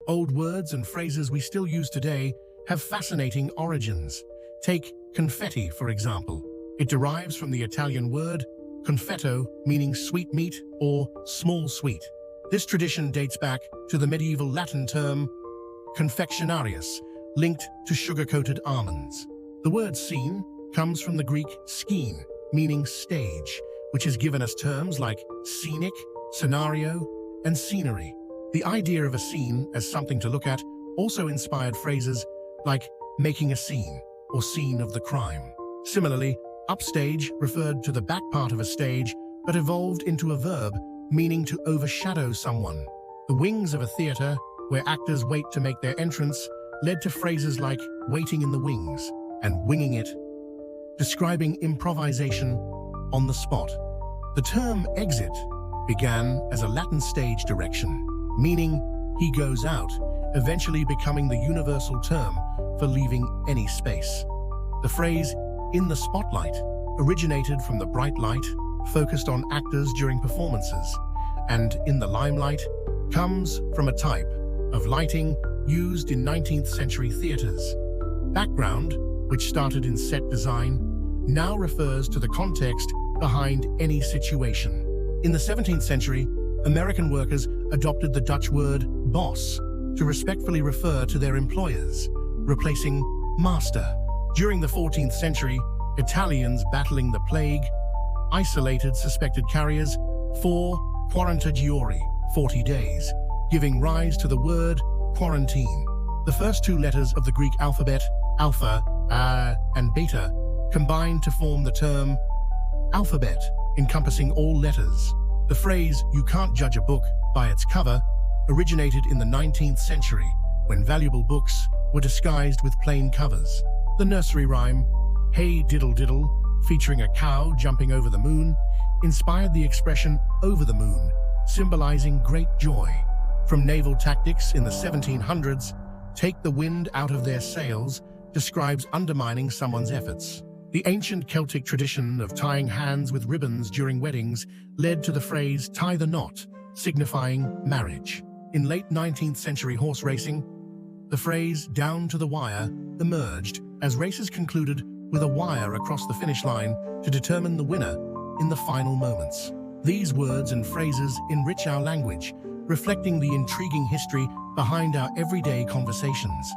Old words and phrases we still use today have fascinating origins. Take confetti, for example. It derives from the Italian word confetto, meaning sweet meat or small sweet. This tradition dates back to the medieval Latin term confectionarius, linked to sugar-coated almonds. The word scene comes from the Greek skene, meaning stage, which has given us terms like scenic, scenario, and scenery. The idea of a scene as something to look at also inspired phrases like making a scene or scene of the crime. Similarly, upstage referred to the back part of a stage, but evolved into a verb meaning to overshadow someone. The wings of a theater, where actors wait to make their entrance, led to phrases like waiting in the wings and winging it, describing improvisation on the spot. The term exit began as a Latin stage direction, meaning he goes out, eventually becoming the universal term for leaving any space. The phrase in the spotlight originated from the bright light focused on actors during performances, and in the limelight comes from a type of lighting used in 19th century theaters. Background, which started in set design, now refers to the context behind any situation. In the 17th century, American workers adopted the Dutch word boss to respectfully refer to their employers, replacing master. During the 14th century, Italians battling the plague isolated suspected carriers for quarantagiori, 40 days, giving rise to the word quarantine. The first two letters of the Greek alphabet, alpha, and beta, combined to form the term alphabet, encompassing all letters. The phrase, "you can't judge a book by its cover," originated in the 19th century, when valuable books were disguised with plain covers. The nursery rhyme, "Hey diddle diddle," featuring a cow jumping over the moon, inspired the expression "over the moon," symbolizing great joy. From naval tactics in the 1700s, "take the wind out of their sails" describes undermining someone's efforts. The ancient Celtic tradition of tying hands with ribbons during weddings led to the phrase "tie the knot," signifying marriage. In late 19th century horse racing, the phrase "down to the wire" emerged as races concluded with a wire across the finish line to determine the winner in the final moments. These words and phrases enrich our language, reflecting the intriguing history behind our everyday conversations.